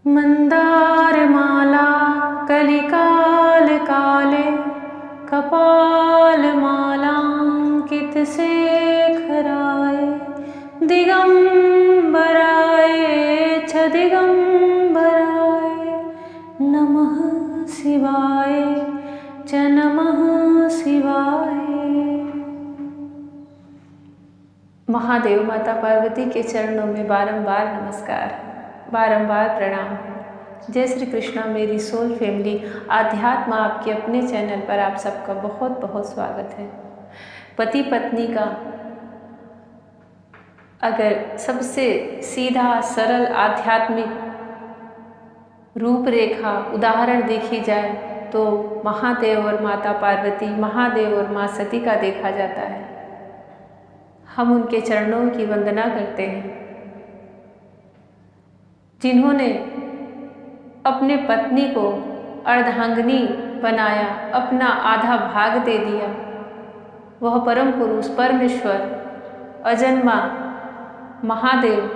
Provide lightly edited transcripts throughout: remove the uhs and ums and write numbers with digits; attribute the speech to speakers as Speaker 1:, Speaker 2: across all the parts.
Speaker 1: मंदारमाला कलिकाल काले कपालमालांकित शेखराय दिगंबराय च दिगंबराय नमः शिवाय च नमः शिवाय। महादेव माता पार्वती के चरणों में बारंबार नमस्कार, बारंबार प्रणाम। जय श्री कृष्णा मेरी सोल फैमिली, आध्यात्म आपके अपने चैनल पर आप सबका बहुत बहुत स्वागत है। पति पत्नी का अगर सबसे सीधा सरल आध्यात्मिक रूपरेखा उदाहरण देखी जाए तो महादेव और माता पार्वती, महादेव और माँ सती का देखा जाता है। हम उनके चरणों की वंदना करते हैं जिन्होंने अपने पत्नी को अर्धांगिनी बनाया, अपना आधा भाग दे दिया। वह परम पुरुष परमेश्वर अजन्मा महादेव,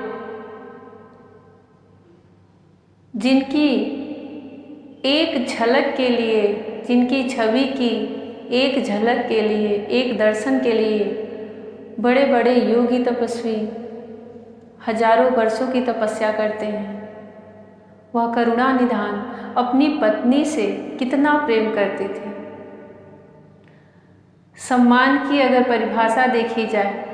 Speaker 1: जिनकी एक झलक के लिए, जिनकी छवि की एक झलक के लिए, एक दर्शन के लिए बड़े बड़े योगी तपस्वी हजारों वर्षों की तपस्या करते हैं। वह करुणा निधान अपनी पत्नी से कितना प्रेम करते थे। सम्मान की अगर परिभाषा देखी जाए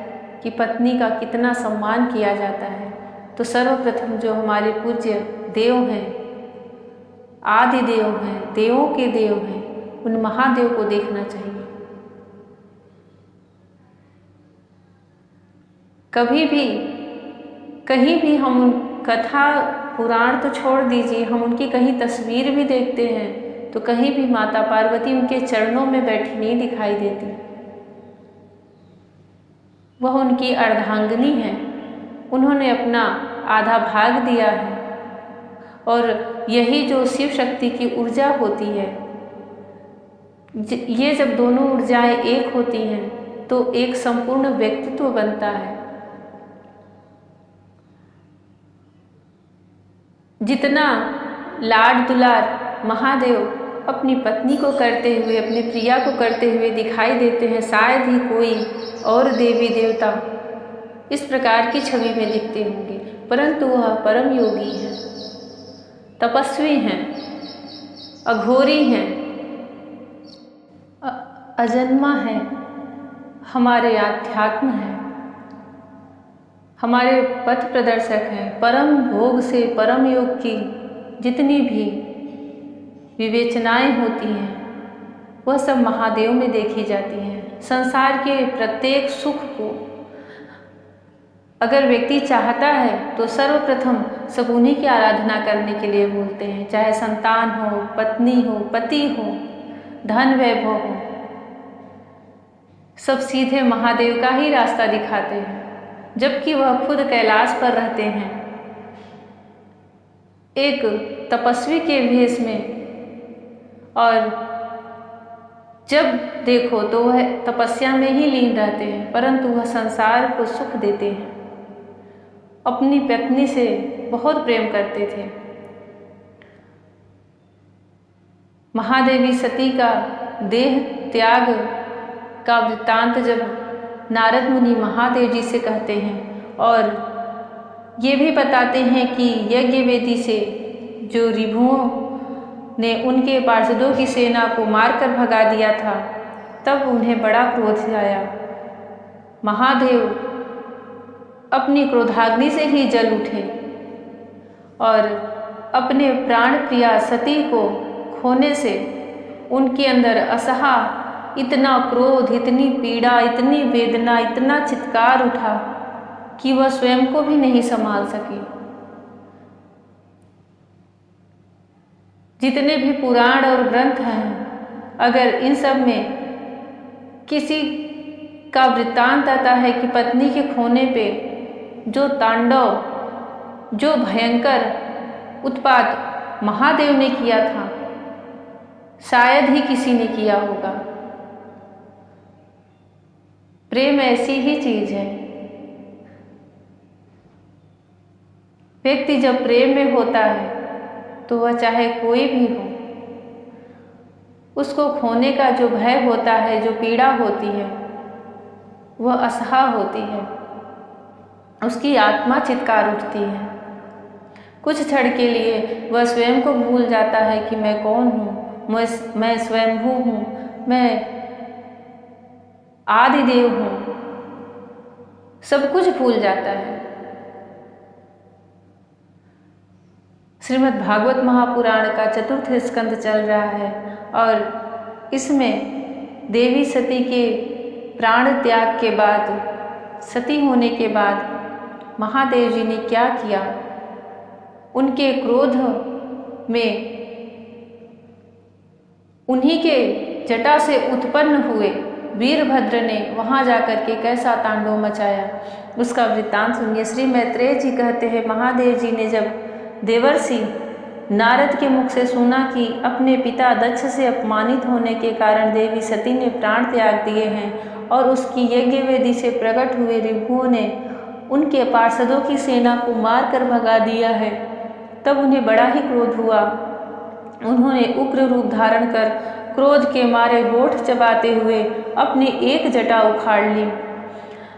Speaker 1: कि पत्नी का कितना सम्मान किया जाता है, तो सर्वप्रथम जो हमारे पूज्य देव हैं, आदि देव हैं, देवों के देव हैं, उन महादेव को देखना चाहिए। कभी भी कहीं भी हम उन कथा पुराण तो छोड़ दीजिए, हम उनकी कहीं तस्वीर भी देखते हैं तो कहीं भी माता पार्वती उनके चरणों में बैठी नहीं दिखाई देती। वह उनकी अर्धांगिनी है, उन्होंने अपना आधा भाग दिया है। और यही जो शिव शक्ति की ऊर्जा होती है, ये जब दोनों ऊर्जाएं एक होती हैं तो एक संपूर्ण व्यक्तित्व बनता है। जितना लाड दुलार महादेव अपनी पत्नी को करते हुए, अपनी प्रिया को करते हुए दिखाई देते हैं, शायद ही कोई और देवी देवता इस प्रकार की छवि में दिखते होंगे। परंतु वह परम योगी हैं, तपस्वी हैं, अघोरी हैं, अजन्मा है, हमारे आध्यात्म हैं, हमारे पथ प्रदर्शक हैं। परम भोग से परम योग की जितनी भी विवेचनाएं होती हैं वह सब महादेव में देखी जाती हैं। संसार के प्रत्येक सुख को अगर व्यक्ति चाहता है तो सर्वप्रथम सब उन्हीं की आराधना करने के लिए बोलते हैं, चाहे संतान हो, पत्नी हो, पति हो, धन वैभव हो, सब सीधे महादेव का ही रास्ता दिखाते हैं। जबकि वह खुद कैलाश पर रहते हैं, एक तपस्वी के भेष में, और जब देखो तो वह तपस्या में ही लीन रहते हैं, परंतु वह संसार को सुख देते हैं। अपनी पत्नी से बहुत प्रेम करते थे। महादेवी सती का देह त्याग का वृत्तांत जब नारद मुनि महादेव जी से कहते हैं और ये भी बताते हैं कि यज्ञ वेदी से जो रिभुओं ने उनके पार्षदों की सेना को मारकर भगा दिया था, तब उन्हें बड़ा क्रोध आया। महादेव अपनी क्रोधाग्नि से ही जल उठे और अपने प्राण प्रिया सती को खोने से उनके अंदर असहा इतना क्रोध, इतनी पीड़ा, इतनी वेदना, इतना चित्कार उठा कि वह स्वयं को भी नहीं संभाल सके। जितने भी पुराण और ग्रंथ हैं, अगर इन सब में किसी का वृत्तांत आता है कि पत्नी के खोने पे जो तांडव, जो भयंकर उत्पात महादेव ने किया था, शायद ही किसी ने किया होगा। प्रेम ऐसी ही चीज है। व्यक्ति जब प्रेम में होता है तो वह चाहे कोई भी हो, उसको खोने का जो भय होता है, जो पीड़ा होती है, वह असह्य होती है। उसकी आत्मा चित्कार उठती है। कुछ क्षण के लिए वह स्वयं को भूल जाता है कि मैं कौन हूँ, मैं स्वयंभू हूँ, मैं आदिदेव हूँ। सब कुछ भूल जाता है। श्रीमद् भागवत महापुराण का चतुर्थ स्कंद चल रहा है और इसमें देवी सती के प्राण त्याग के बाद, सती होने के बाद महादेव जी ने क्या किया, उनके क्रोध में उन्हीं के जटा से उत्पन्न हुए वीरभद्र ने वहां जाकर के कैसा तांडव मचाया, उसका वृत्तांत सुनिए। श्री मैत्रेय जी कहते हैं, महादेव जी ने जब देवर्षि नारद के मुख से सुना कि अपने पिता दक्ष से अपमानित होने के कारण देवी सती ने प्राण त्याग दिए हैं और उसकी यज्ञ वेदी से प्रकट हुए रिभुओं ने उनके पार्षदों की सेना को मार कर भगा दिया है, तब उन्हें बड़ा ही क्रोध हुआ। उन्होंने उग्र रूप धारण कर क्रोध के मारे होठ चबाते हुए अपनी एक जटा उखाड़ ली,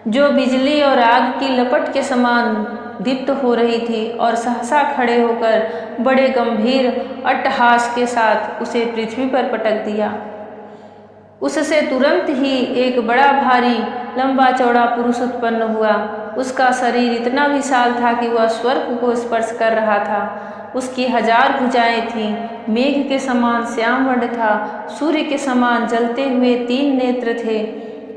Speaker 1: जो बिजली और आग की लपट के समान दीप्त हो रही थी, और सहसा खड़े होकर बड़े गंभीर अट्टहास के साथ उसे पृथ्वी पर पटक दिया। उससे तुरंत ही एक बड़ा भारी लंबा चौड़ा पुरुष उत्पन्न हुआ। उसका शरीर इतना विशाल था कि वह स्वर्ग को स्पर्श कर रहा था। उसकी 1000 भुजाएं थीं, मेघ के समान श्याम वर्ण था, सूर्य के समान जलते हुए 3 नेत्र थे,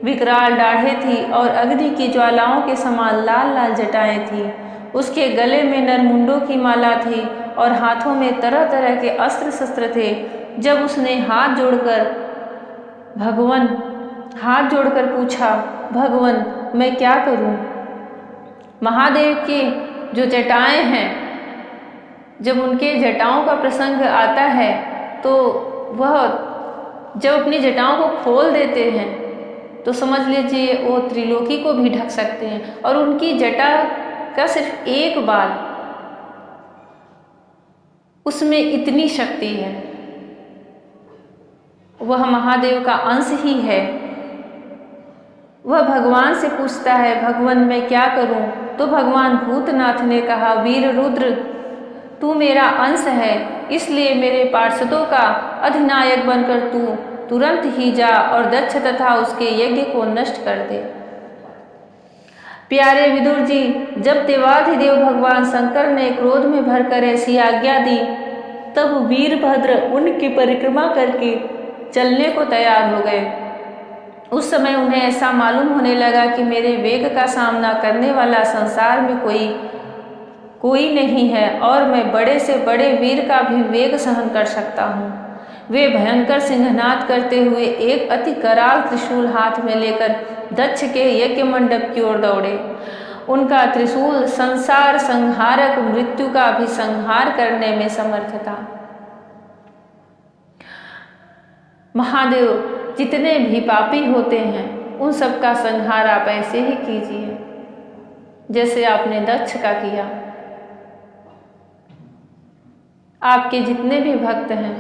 Speaker 1: विकराल दाढ़ें थी और अग्नि की ज्वालाओं के समान लाल लाल जटाएं थीं। उसके गले में नरमुंडों की माला थी और हाथों में तरह तरह के अस्त्र शस्त्र थे। जब उसने हाथ जोड़कर पूछा, भगवन मैं क्या करूं? महादेव की जो जटाएं हैं, जब उनके जटाओं का प्रसंग आता है तो वह जब अपनी जटाओं को खोल देते हैं तो समझ लीजिए वो त्रिलोकी को भी ढक सकते हैं। और उनकी जटा का सिर्फ एक बाल, उसमें इतनी शक्ति है। वह महादेव का अंश ही है। वह भगवान से पूछता है, भगवान मैं क्या करूं? तो भगवान भूतनाथ ने कहा, वीर रुद्र तू मेरा अंश है, इसलिए मेरे पार्षदों का अधिनायक बनकर तू तुरंत ही जा और दक्ष तथा उसके यज्ञ को नष्ट कर दे। प्यारे विदुर जी, जब देवाधिदेव भगवान शंकर ने क्रोध में भरकर ऐसी आज्ञा दी, तब वीरभद्र उनकी परिक्रमा करके चलने को तैयार हो गए। उस समय उन्हें ऐसा मालूम होने लगा कि मेरे वेग का सामना करने वाला संसार में कोई नहीं है और मैं बड़े से बड़े वीर का भी वेग सहन कर सकता हूँ। वे भयंकर सिंहनाद करते हुए एक अति कराल त्रिशूल हाथ में लेकर दक्ष के यज्ञ मंडप की ओर दौड़े। उनका त्रिशूल संसार संहारक मृत्यु का भी संहार करने में समर्थ था। महादेव जितने भी पापी होते हैं उन सब का संहार आप ऐसे ही कीजिए जैसे आपने दक्ष का किया। आपके जितने भी भक्त हैं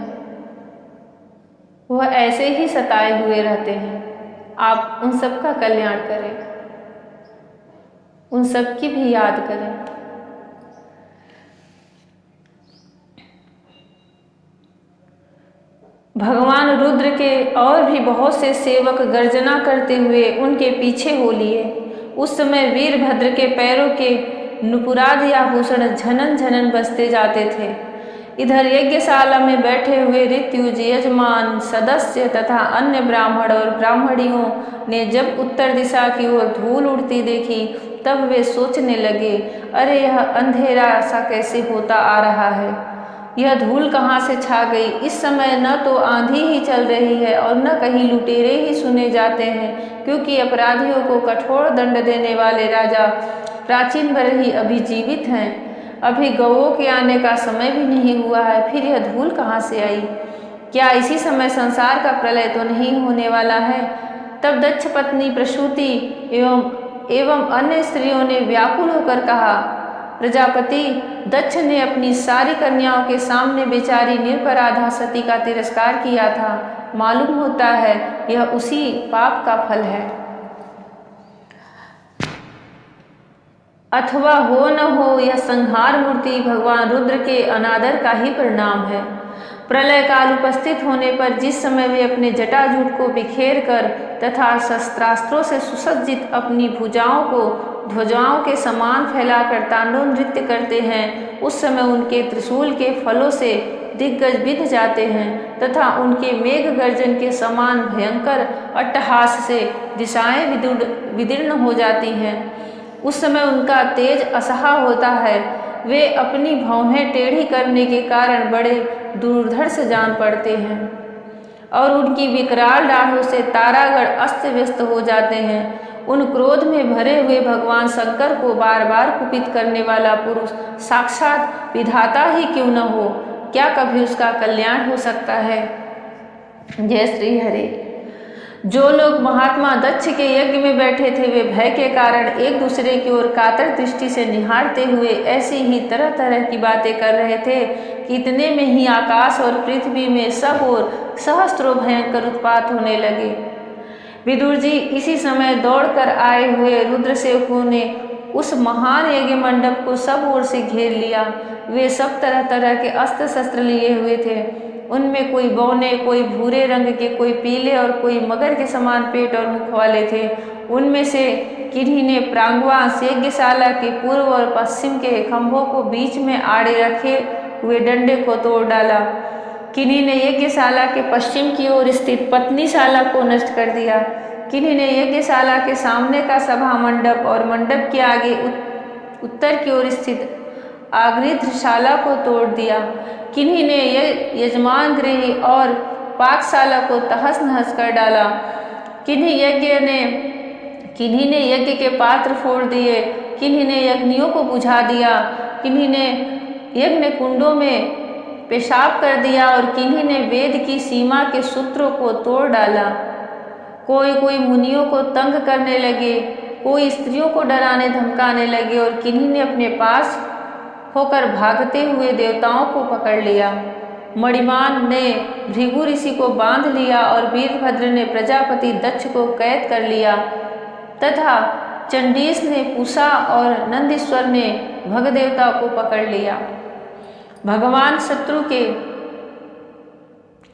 Speaker 1: वह ऐसे ही सताए हुए रहते हैं। आप उन सब का कल्याण करें, उन सब की भी याद करें। भगवान रुद्र के और भी बहुत से सेवक गर्जना करते हुए उनके पीछे हो लिए। उस समय वीरभद्र के पैरों के नुपुराद आभूषण झनन झनन बजते जाते थे। इधर यज्ञशाला में बैठे हुए ऋत्युज, यजमान, सदस्य तथा अन्य ब्राह्मण और ब्राह्मणियों ने जब उत्तर दिशा की ओर धूल उड़ती देखी तब वे सोचने लगे, अरे यह अंधेरा सा कैसे होता आ रहा है, यह धूल कहाँ से छा गई। इस समय न तो आंधी ही चल रही है और न कहीं लुटेरे ही सुने जाते हैं, क्योंकि अपराधियों को कठोर दंड देने वाले राजा प्राचीन भर ही अभी जीवित हैं। अभी गौओं के आने का समय भी नहीं हुआ है, फिर यह धूल कहाँ से आई? क्या इसी समय संसार का प्रलय तो नहीं होने वाला है? तब दक्ष पत्नी प्रसूति एवं अन्य स्त्रियों ने व्याकुल होकर कहा, प्रजापति दक्ष ने अपनी सारी कन्याओं के सामने बेचारी निरपराधा सती का तिरस्कार किया था। मालूम होता है यह उसी पाप का फल है, अथवा हो न हो यह संहार मूर्ति भगवान रुद्र के अनादर का ही परिणाम है। प्रलय काल उपस्थित होने पर जिस समय वे अपने जटाजूट को बिखेर कर तथा शस्त्रास्त्रों से सुसज्जित अपनी भुजाओं को ध्वजाओं के समान फैलाकर तांडव नृत्य करते हैं, उस समय उनके त्रिशूल के फलों से दिग्गज बिंध जाते हैं तथा उनके मेघ गर्जन के समान भयंकर अट्टहास से दिशाएं विदीर्ण हो जाती हैं। उस समय उनका तेज असहा होता है। वे अपनी भौहें टेढ़ी करने के कारण बड़े दुर्धर्ष जान पड़ते हैं और उनकी विकराल डाढ़ों से तारागढ़ अस्त व्यस्त हो जाते हैं। उन क्रोध में भरे हुए भगवान शंकर को बार बार कुपित करने वाला पुरुष साक्षात विधाता ही क्यों न हो, क्या कभी उसका कल्याण हो सकता है। जय श्री हरि। जो लोग महात्मा दक्ष के यज्ञ में बैठे थे वे भय के कारण एक दूसरे की ओर कातर दृष्टि से निहारते हुए ऐसी ही तरह तरह की बातें कर रहे थे कि इतने में ही आकाश और पृथ्वी में सब ओर सहस्त्रों भयंकर उत्पात होने लगे। विदुर जी इसी समय दौड़कर आए हुए रुद्र सेवकों ने उस महान यज्ञ मंडप को सब ओर से घेर लिया। वे सब तरह तरह के अस्त्र शस्त्र लिए हुए थे। उनमें कोई बौने, कोई भूरे रंग के, कोई पीले और कोई मगर के समान पेट और मुख वाले थे। उनमें से किन्हीं ने प्रांगवास यज्ञशाला के पूर्व और पश्चिम के खंभों को बीच में आड़े रखे हुए डंडे को तोड़ डाला। किन्हीं ने यज्ञशाला के पश्चिम की ओर स्थित पत्नीशाला को नष्ट कर दिया। किन्हीं ने यज्ञशाला के सामने का सभा मंडप और मंडप के आगे उत्तर की ओर स्थित आग्नेयशाला को तोड़ दिया। किन्हीं ने यजमान गृह और पाकशाला को तहस नहस कर डाला। किन्हीं ने यज्ञ के पात्र फोड़ दिए। किन्हीं ने यज्ञियों को बुझा दिया। किन्हीं ने यज्ञ कुंडों में पेशाब कर दिया और किन्हीं ने वेद की सीमा के सूत्रों को तोड़ डाला। कोई मुनियों को तंग करने लगे, कोई स्त्रियों को डराने धमकाने लगे और किन्हीं ने अपने पास होकर भागते हुए देवताओं को पकड़ लिया। मणिमान ने भृगु ऋषि को बांध लिया और वीरभद्र ने प्रजापति दक्ष को कैद कर लिया तथा चंडीस ने पूषा और नंदीश्वर ने भगदेवता को पकड़ लिया।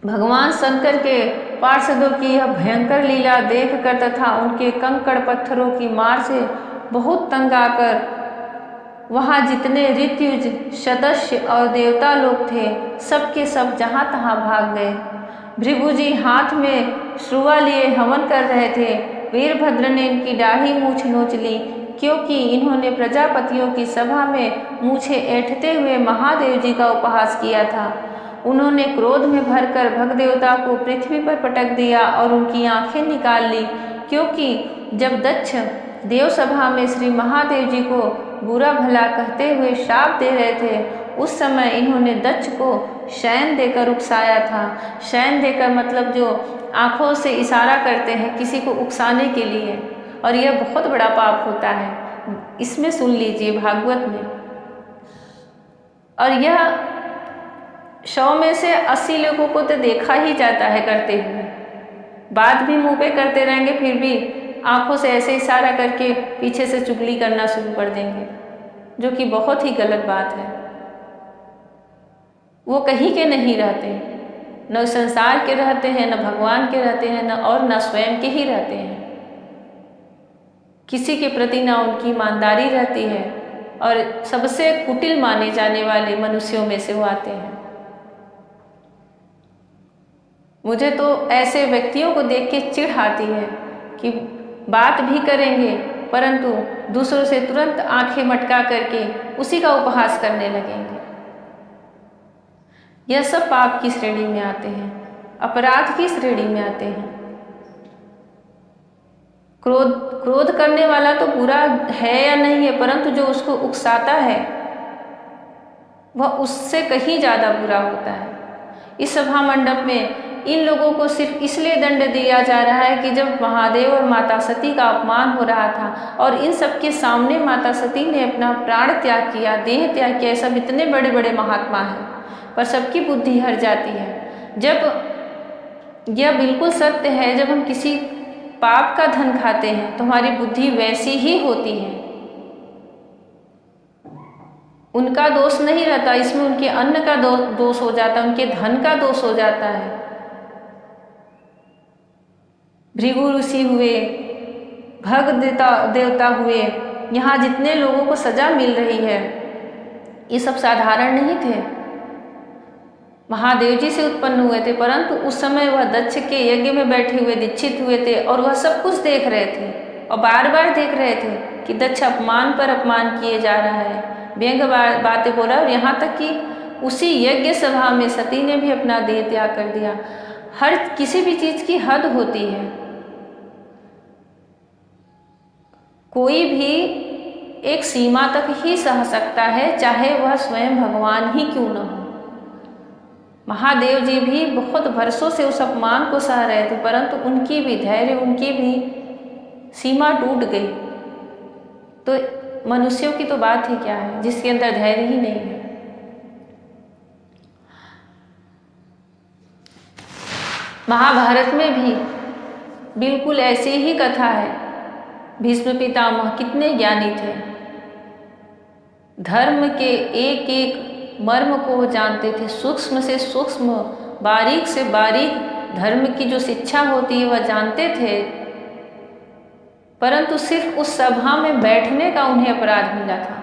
Speaker 1: भगवान शंकर के पार्षदों की यह भयंकर लीला देखकर तथा उनके कंकड़ पत्थरों की मार से बहुत तंग आकर वहाँ जितने ऋत्युज, सदस्य और देवता लोग थे सबके सब जहाँ तहाँ भाग गए। भृगु जी हाथ में श्रुवा लिए हवन कर रहे थे। वीरभद्र ने इनकी दाढ़ी मूछ नोच ली क्योंकि इन्होंने प्रजापतियों की सभा में मूछे ऐंठते हुए महादेव जी का उपहास किया था। उन्होंने क्रोध में भरकर भगदेवता को पृथ्वी पर पटक दिया और उनकी आंखें निकाल ली क्योंकि जब दक्ष देव सभा में श्री महादेव जी को बुरा भला कहते हुए श्राप दे रहे थे उस समय इन्होंने दक्ष को शयन देकर उकसाया था। शयन देकर मतलब जो आँखों से इशारा करते हैं किसी को उकसाने के लिए, और यह बहुत बड़ा पाप होता है। इसमें सुन लीजिए भागवत में। और यह 100 में से 80 लोगों को तो देखा ही जाता है करते हुए। बात भी मुंह पे करते रहेंगे फिर भी आंखों से ऐसे इशारा करके पीछे से चुगली करना शुरू कर देंगे, जो कि बहुत ही गलत बात है। वो कहीं के नहीं रहते, न संसार के रहते हैं, न भगवान के रहते हैं, न स्वयं के ही रहते हैं। किसी के प्रति ना उनकी ईमानदारी रहती है और सबसे कुटिल माने जाने वाले मनुष्यों में से वो आते हैं। मुझे तो ऐसे व्यक्तियों को देख के चिढ़ आती है कि बात भी करेंगे परंतु दूसरों से तुरंत आंखें मटका करके उसी का उपहास करने लगेंगे। यह सब पाप की श्रेणी में आते हैं, अपराध की श्रेणी में आते हैं। क्रोध करने वाला तो बुरा है या नहीं है, परंतु जो उसको उकसाता है वह उससे कहीं ज़्यादा बुरा होता है। इस सभा मंडप में इन लोगों को सिर्फ इसलिए दंड दिया जा रहा है कि जब महादेव और माता सती का अपमान हो रहा था और इन सबके सामने माता सती ने अपना प्राण त्याग किया, देह त्याग किया। सब इतने बड़े बड़े महात्मा हैं, पर सबकी बुद्धि हर जाती है। जब यह बिल्कुल सत्य है, जब हम किसी पाप का धन खाते हैं तो हमारी बुद्धि वैसी ही होती है। उनका दोष नहीं रहता इसमें, उनके अन्न का दोष हो जाता है, उनके धन का दोष हो जाता है। भृगु ऋषि हुए, भग देवता हुए, यहाँ जितने लोगों को सजा मिल रही है ये सब साधारण नहीं थे, महादेव जी से उत्पन्न हुए थे। परंतु उस समय वह दक्ष के यज्ञ में बैठे हुए दीक्षित हुए थे और वह सब कुछ देख रहे थे और बार बार देख रहे थे कि दक्ष अपमान पर अपमान किए जा रहा है, व्यंग बातें बोल रहा है। और यहाँ तक कि उसी यज्ञ सभा में सती ने भी अपना देह त्याग कर दिया। हर किसी भी चीज की हद होती है। कोई भी एक सीमा तक ही सह सकता है, चाहे वह स्वयं भगवान ही क्यों न हो। महादेव जी भी बहुत वर्षों से उस अपमान को सह रहे थे, परंतु उनकी भी धैर्य, उनकी भी सीमा टूट गई। तो मनुष्यों की तो बात ही क्या है जिसके अंदर धैर्य ही नहीं है। महाभारत में भी बिल्कुल ऐसी ही कथा है। भीष्म पितामह कितने ज्ञानी थे, धर्म के एक एक मर्म को वो जानते थे, सूक्ष्म से सूक्ष्म, बारीक से बारीक धर्म की जो शिक्षा होती है वह जानते थे। परंतु सिर्फ उस सभा में बैठने का उन्हें अपराध मिला था।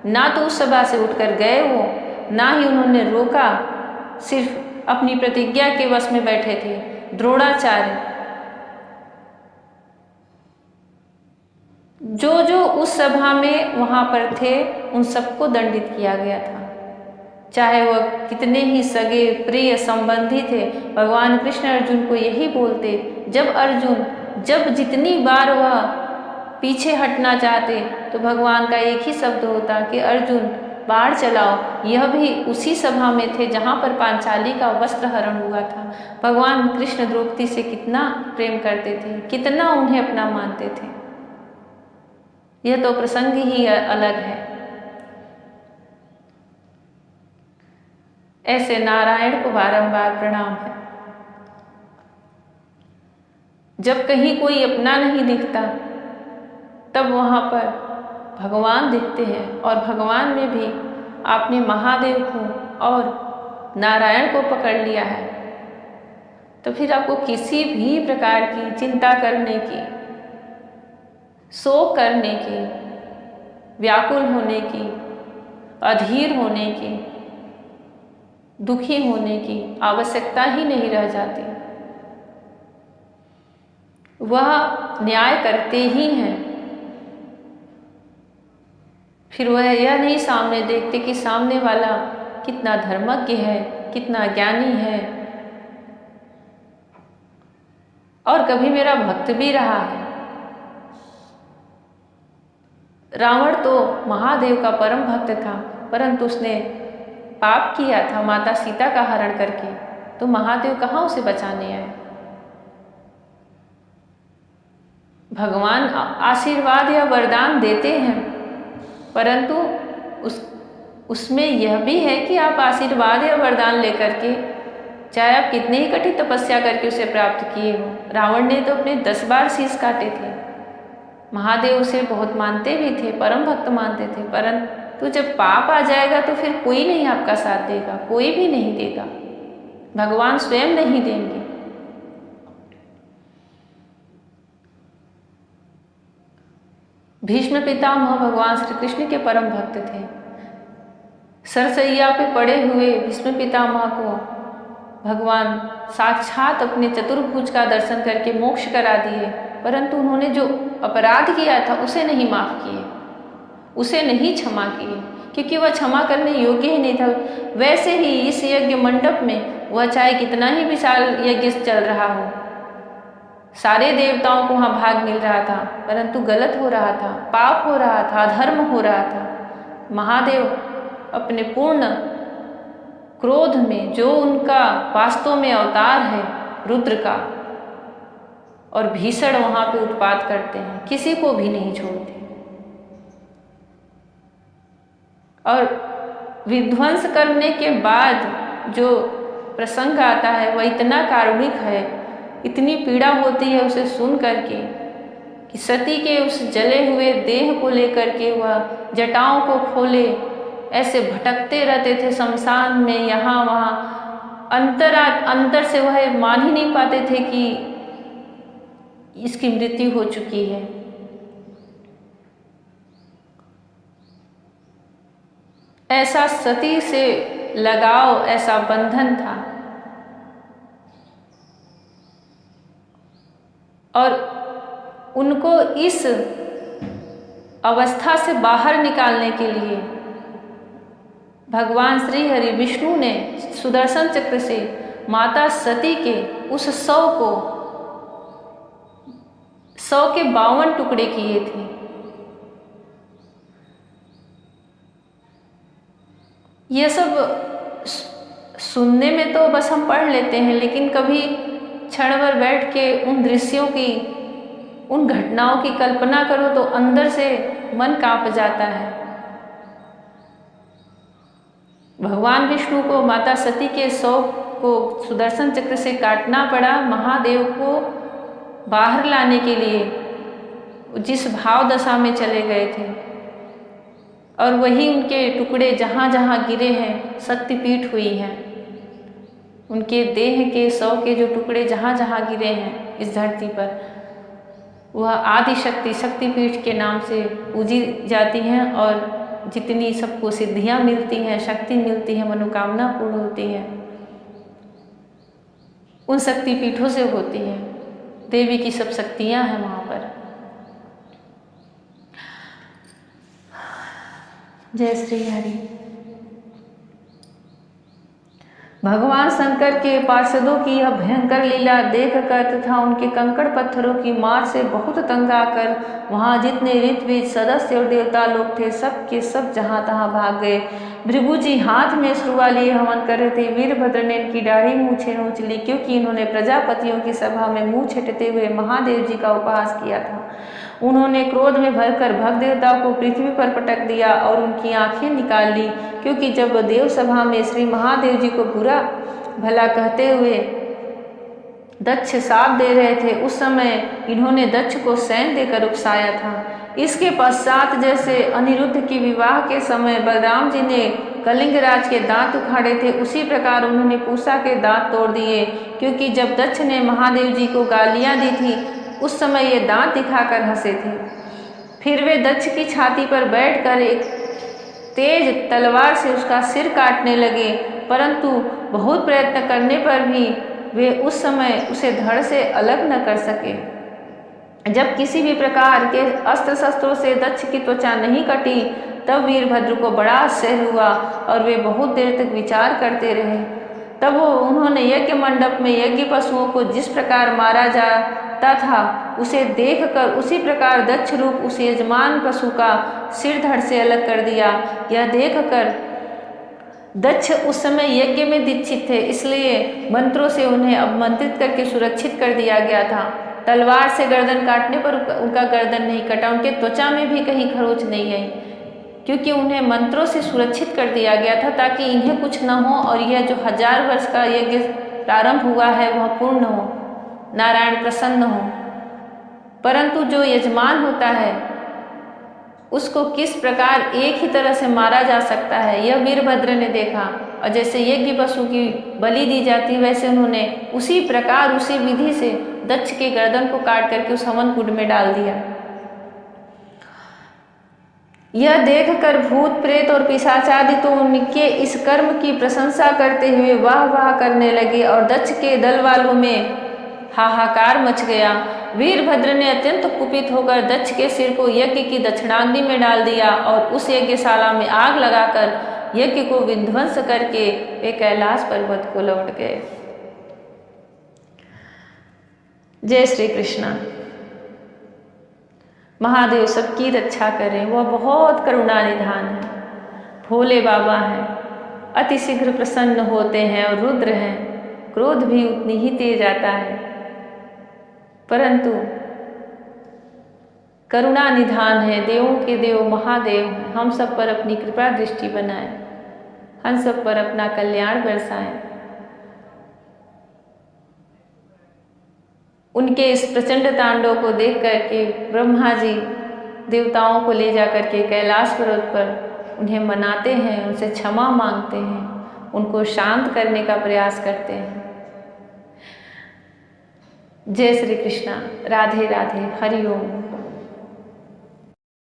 Speaker 1: ना तो उस सभा से उठकर गए वो, ना ही उन्होंने रोका, सिर्फ अपनी प्रतिज्ञा के वश में बैठे थे। द्रोणाचार्य जो जो उस सभा में वहां पर थे उन सबको दंडित किया गया था, चाहे वह कितने ही सगे प्रिय संबंधी थे। भगवान कृष्ण अर्जुन को यही बोलते, जब जितनी बार वह पीछे हटना चाहते तो भगवान का एक ही शब्द होता कि अर्जुन बाढ़ चलाओ। यह भी उसी सभा में थे जहाँ पर पांचाली का वस्त्र हरण हुआ था। भगवान कृष्ण द्रौपदी से कितना प्रेम करते थे, कितना उन्हें अपना मानते थे, यह तो प्रसंग ही अलग है। ऐसे नारायण को बारंबार प्रणाम है। जब कहीं कोई अपना नहीं दिखता तब वहाँ पर भगवान दिखते हैं, और भगवान में भी आपने महादेव को और नारायण को पकड़ लिया है तो फिर आपको किसी भी प्रकार की चिंता करने की, शोक करने की, व्याकुल होने की, अधीर होने की, दुखी होने की आवश्यकता ही नहीं रह जाती। वह न्याय करते ही हैं। फिर वह यह नहीं सामने देखते कि सामने वाला कितना धर्मज्ञ है, कितना ज्ञानी है और कभी मेरा भक्त भी रहा है। रावण तो महादेव का परम भक्त था, परंतु उसने पाप किया था माता सीता का हरण करके, तो महादेव कहाँ उसे बचाने आए। भगवान आशीर्वाद या वरदान देते हैं, परंतु उसमें यह भी है कि आप आशीर्वाद या वरदान लेकर के, चाहे आप कितने ही कठिन तपस्या करके उसे प्राप्त किए हो। रावण ने तो अपने 10 बार शीश काटे थे। महादेव उसे बहुत मानते भी थे, परम भक्त मानते थे, परंतु जब पाप आ जाएगा तो फिर कोई नहीं आपका साथ देगा, कोई भी नहीं देगा, भगवान स्वयं नहीं देंगे। भीष्म पितामह भगवान श्री कृष्ण के परम भक्त थे। सरसैया पे पड़े हुए भीष्म पितामह को भगवान साक्षात अपने चतुर्भुज का दर्शन करके मोक्ष करा दिए, परंतु उन्होंने जो अपराध किया था उसे नहीं माफ किए, उसे नहीं क्षमा किए, क्योंकि वह क्षमा करने योग्य ही नहीं था। वैसे ही इस यज्ञ मंडप में वह चाहे कितना ही विशाल यज्ञ चल रहा हो, सारे देवताओं को वहाँ भाग मिल रहा था, परंतु गलत हो रहा था, पाप हो रहा था, अधर्म हो रहा था। महादेव अपने पूर्ण क्रोध में, जो उनका वास्तव में अवतार है, रुद्र का, और भीषण वहां पे उत्पात करते हैं, किसी को भी नहीं छोड़ते। और विध्वंस करने के बाद जो प्रसंग आता है वह इतना कारुणिक है, इतनी पीड़ा होती है उसे सुन करके कि सती के उस जले हुए देह को लेकर के वह जटाओं को खोले ऐसे भटकते रहते थे शमशान में, यहाँ वहाँ। अंतर से वह मान ही नहीं पाते थे कि इसकी मृत्यु हो चुकी है। ऐसा सती से लगाव, ऐसा बंधन था। और उनको इस अवस्था से बाहर निकालने के लिए भगवान श्री हरि विष्णु ने सुदर्शन चक्र से माता सती के उस 100 के 52 टुकड़े किए थे। ये सब सुनने में तो बस हम पढ़ लेते हैं, लेकिन कभी क्षण भर बैठ के उन दृश्यों की, उन घटनाओं की कल्पना करो तो अंदर से मन कांप जाता है। भगवान विष्णु को माता सती के 100 को सुदर्शन चक्र से काटना पड़ा महादेव को बाहर लाने के लिए, जिस भाव दशा में चले गए थे। और वही उनके टुकड़े जहाँ जहाँ गिरे हैं शक्तिपीठ हुई हैं। उनके देह के 100 के जो टुकड़े जहाँ जहाँ गिरे हैं इस धरती पर, वह आदि शक्ति शक्तिपीठ के नाम से पूजी जाती हैं। और जितनी सबको सिद्धियां मिलती हैं, शक्ति मिलती है, मनोकामना पूर्ण होती है, उन शक्तिपीठों से होती है। देवी की सब शक्तियां हैं वहां पर। जय श्री हरि। भगवान शंकर के पार्षदों की यह भयंकर लीला देखकर तथा उनके कंकड़ पत्थरों की मार से बहुत तंग आकर वहाँ जितने ऋत्विज सदस्य और देवता लोग थे सब के सब जहाँ तहाँ भाग गए। भृगु जी हाथ में श्रुवा लिए हवन कर रहे थे। वीरभद्र ने इनकी दाढ़ी मूछें नोच ली, क्योंकि इन्होंने प्रजापतियों की सभा में मुँह छेटते हुए महादेव जी का उपहास किया था। उन्होंने क्रोध में भरकर भग देवताओं को पृथ्वी पर पटक दिया और उनकी आंखें निकाल ली, क्योंकि जब देव सभा में श्री महादेव जी को बुरा भला कहते हुए दक्ष शाप दे रहे थे, उस समय इन्होंने दक्ष को सैन देकर उकसाया था। इसके पश्चात जैसे अनिरुद्ध की विवाह के समय बलराम जी ने कलिंगराज के दांत उखाड़े थे, उसी प्रकार उन्होंने पूषा के दांत तोड़ दिए, क्योंकि जब दक्ष ने महादेव जी को गालियां दी थी उस समय ये दांत दिखाकर हंसे थे। फिर वे दक्ष की छाती पर बैठकर एक तेज तलवार से उसका सिर काटने लगे, परंतु बहुत प्रयत्न करने पर भी वे उस समय उसे धड़ से अलग न कर सके। जब किसी भी प्रकार के अस्त्र शस्त्रों से दक्ष की त्वचा नहीं कटी, तब वीरभद्र को बड़ा आश्चर्य हुआ और वे बहुत देर तक विचार करते रहे। तब उन्होंने यज्ञ मंडप में यज्ञ पशुओं को जिस प्रकार मारा जाता था उसे देखकर उसी प्रकार दक्ष रूप उस यजमान पशु का सिर धड़ से अलग कर दिया। यह देखकर दक्ष उस समय यज्ञ में दीक्षित थे, इसलिए मंत्रों से उन्हें अवमंत्रित करके सुरक्षित कर दिया गया था। तलवार से गर्दन काटने पर उनका गर्दन नहीं कटा, उनके त्वचा में भी कहीं खरोच नहीं आई, क्योंकि उन्हें मंत्रों से सुरक्षित कर दिया गया था ताकि इन्हें कुछ न हो और यह जो 1000 वर्ष का यज्ञ प्रारंभ हुआ है वह पूर्ण हो, नारायण प्रसन्न हो। परंतु जो यजमान होता है उसको किस प्रकार एक ही तरह से मारा जा सकता है, यह वीरभद्र ने देखा। और जैसे यज्ञ पशु की बलि दी जाती वैसे उन्होंने उसी प्रकार उसी विधि से दक्ष के गर्दन को काट करके उस हवन कुंड में डाल दिया। यह देखकर भूत प्रेत और पिशाचादि तो उनके इस कर्म की प्रशंसा करते हुए वाह वाह करने लगे और दक्ष के दल वालों में हाहाकार मच गया। वीरभद्र ने अत्यंत कुपित होकर दक्ष के सिर को यज्ञ की दक्षिणाग्नि में डाल दिया और उस यज्ञशाला में आग लगाकर यज्ञ को विध्वंस करके वे कैलाश पर्वत को लौट गए। जय श्री कृष्ण। महादेव सबकी रक्षा करें, वह बहुत करुणा निधान है, भोले बाबा हैं, अति शीघ्र प्रसन्न होते हैं और रुद्र हैं, क्रोध भी उतनी ही तेज आता है, परंतु करुणा निधान है, देवों के देव महादेव हैं। हम सब पर अपनी कृपा दृष्टि बनाएं, हम सब पर अपना कल्याण बरसाएं। उनके इस प्रचंड तांडव को देख करके ब्रह्मा जी देवताओं को ले जा करके कैलाश पर्वत पर उन्हें मनाते हैं, उनसे क्षमा मांगते हैं, उनको शांत करने का प्रयास करते हैं। जय श्री कृष्णा, राधे राधे, हरि ओम।